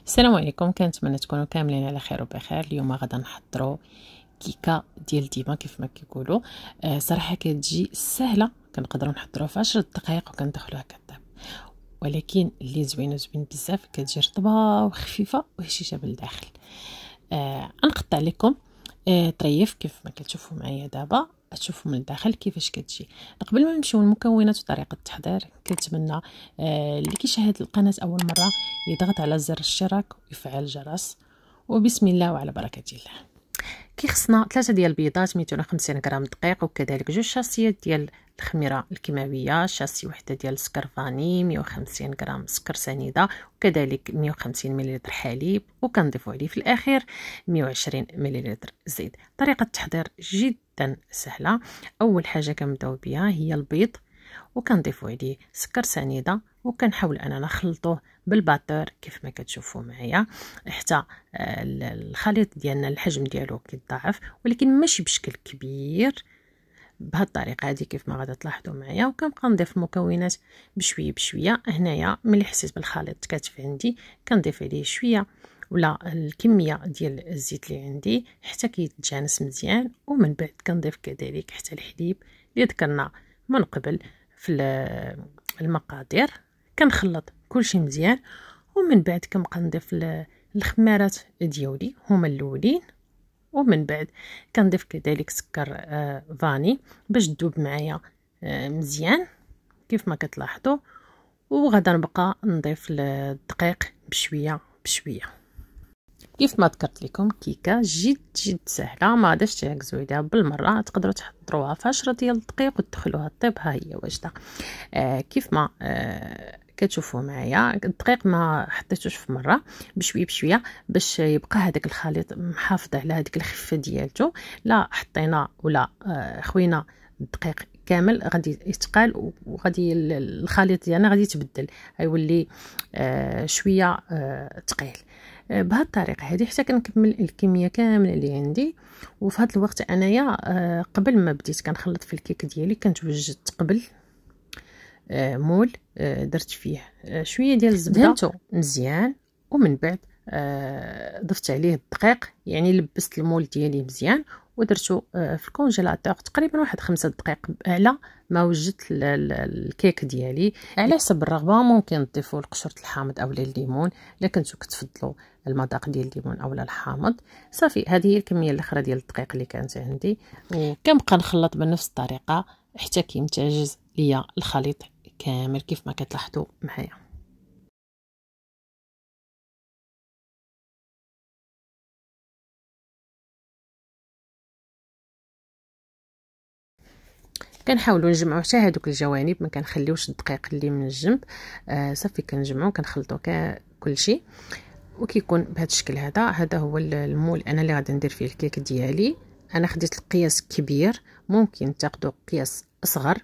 السلام عليكم، كنتمنى تكونوا كاملين على خير وبخير. اليوم غادا نحضروا كيكه ديال ديما كيف ما كيقولوا. صراحه كتجي سهله، كنقدروا نحضروها في 10 دقائق وكندخلوها كطيب، ولكن اللي زوين بزاف كتجي رطبه وخفيفه وهشيشه بالداخل. غنقطع لكم طريف كيف ما كتشوفوا معايا دابا، تشوفوا من الداخل كيفاش كتجي. قبل ما نمشيو للمكونات وطريقه التحضير، كنتمنى اللي كيشاهد القناه اول مره يضغط على زر الاشتراك ويفعل الجرس، وبسم الله وعلى بركه الله. خصنا 3 ديال البيضات، 250 غرام دقيق، وكذلك 2 شاسيات ديال الخميره الكيماويه، شاسي وحده ديال السكر فاني، 150 غرام سكر سنيده، وكذلك 150 ملل حليب، وكنضيفوا عليه في الاخير 120 ملل زيت. طريقه التحضير جدا سهله. اول حاجه كنبداو بها هي البيض، وكنضيفوا عليه سكر سنيده، وكنحاول اننا نخلطوه بالباتور كيف ما كتشوفوا معايا حتى الخليط ديالنا الحجم ديالو كيتضاعف، ولكن ماشي بشكل كبير. بهذه الطريقه هذه كيف ما غادي تلاحظوا معايا. وكنبقى نضيف المكونات بشويه بشويه. هنايا ملي حسيت بالخليط كاتف عندي كنضيف عليه شويه ولا الكميه ديال الزيت اللي عندي حتى كيتجانس مزيان، ومن بعد كنضيف كذلك حتى الحليب اللي ذكرنا من قبل في المقادير. كنخلط كلشي مزيان، ومن بعد كنبقى نضيف الخمارات ديالي هما الاولين، ومن بعد كنضيف كذلك سكر فاني باش تذوب معايا مزيان كيف ما كتلاحظوا. وغادا نبقى نضيف الدقيق بشويه بشويه. كيف ما ذكرت لكم كيكه جد سهله، ما غاديش تعكزوا عليها بالمره، تقدروا تحضروها في 10 ديال الدقائق وتدخلوها الطيب. ها هي واجده كيف ما كتشوفوا معايا. الدقيق ما حطيتوش في مره، بشويه بشويه باش يبقى هذاك الخليط محافظ على هذيك الخفه ديالته. لا حطينا ولا خوينا الدقيق كامل غادي يتقال، وغادي الخليط ديالنا غادي يتبدل، غيولي شويه ثقيل. بهذه الطريقه هذه حتى كنكمل الكميه كامله اللي عندي. وفي هذا الوقت انايا قبل ما بديت كنخلط في الكيك ديالي كنت وجدت قبل مول، درت فيه شويه ديال الزبده، دهنته مزيان، ومن بعد ضفت عليه الدقيق، يعني لبست المول ديالي مزيان ودرته في الكونجيلاتور تقريبا واحد 5 دقائق على ما وجدت الكيك ديالي. على حسب الرغبه ممكن تضيفوا قشره الحامض اولا الليمون، الا كنتو كتفضلوا المذاق ديال الليمون اولا الحامض. صافي هذه هي الكميه الاخرى ديال الدقيق اللي كانت عندي، وكنبقى نخلط بنفس الطريقه حتى كينتجز ليا الخليط كامل كيف ما كتلاحظوا معايا. كنحاولوا نجمعوا حتى هذوك الجوانب، ما كنخليوش الدقيق اللي من الجنب. صافي كنجمعوا كنخلطوا كلشي، وكيكون بهذا الشكل. هذا هو المول انا اللي غادي ندير فيه الكيك ديالي. انا خديت القياس كبير، ممكن تاخذوا قياس اصغر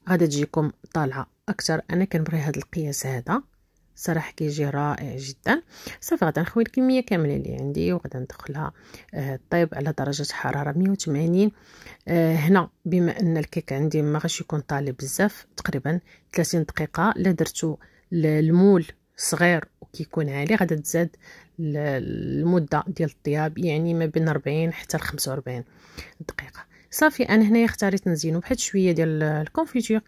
غادي تجيكم طالعه اكثر. انا كنبغي هذا القياس هذا صراحه كيجي رائع جدا. صافي غادي نخوي الكميه كامله اللي عندي وغادي ندخلها طيب على درجه حراره 180. هنا بما ان الكيك عندي ما غاش يكون طالب بزاف، تقريبا 30 دقيقه. لا درتو المول صغير وكيكون عالي غادي تزاد المده ديال الطياب، يعني ما بين 40 حتى ل 45 دقيقه. صافي انا هنايا اختاريت نزينو بواحد شويه ديال الكونفيتور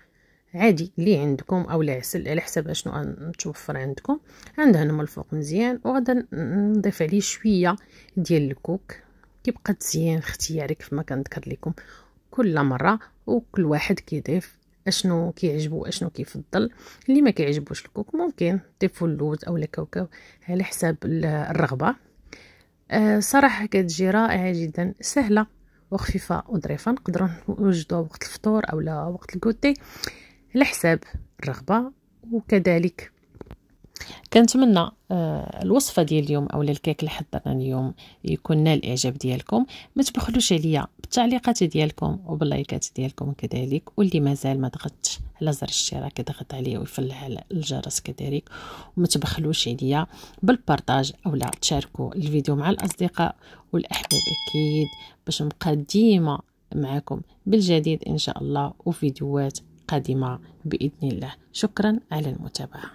عادي اللي عندكم او العسل على حسب اشنو متوفر عندكم. عندنا من الفوق مزيان، وغادا نضيف عليه شويه ديال الكوك. كيبقى تزيين اختياري كيف ما كنذكر لكم كل مره، وكل واحد كيضيف اشنو كيعجبو اشنو كيفضل. اللي ما كيعجبوش الكوك ممكن تضيفوا اللوز اولا كاوكاو على حساب الرغبه. صراحه كتجي رائعه جدا، سهله وخفيفه وظريفه. نقدروا نوجدوها وقت الفطور اولا وقت الكوتي على حساب الرغبه. وكذلك كنتمنى الوصفه ديال اليوم اولا الكيك اللي حضرنا اليوم يكون نال الاعجاب ديالكم. ما تبخلوش عليا بالتعليقات ديالكم وباللايكات ديالكم كذلك، واللي مازال ما ضغطش على زر الاشتراك يضغط عليه ويفعل على الجرس كذلك. وما تبخلوش عليا بالبارطاج اولا تشاركوا الفيديو مع الاصدقاء والاحباب اكيد، باش نبقى ديما معكم بالجديد ان شاء الله وفيديوهات قادمه باذن الله. شكرا على المتابعه.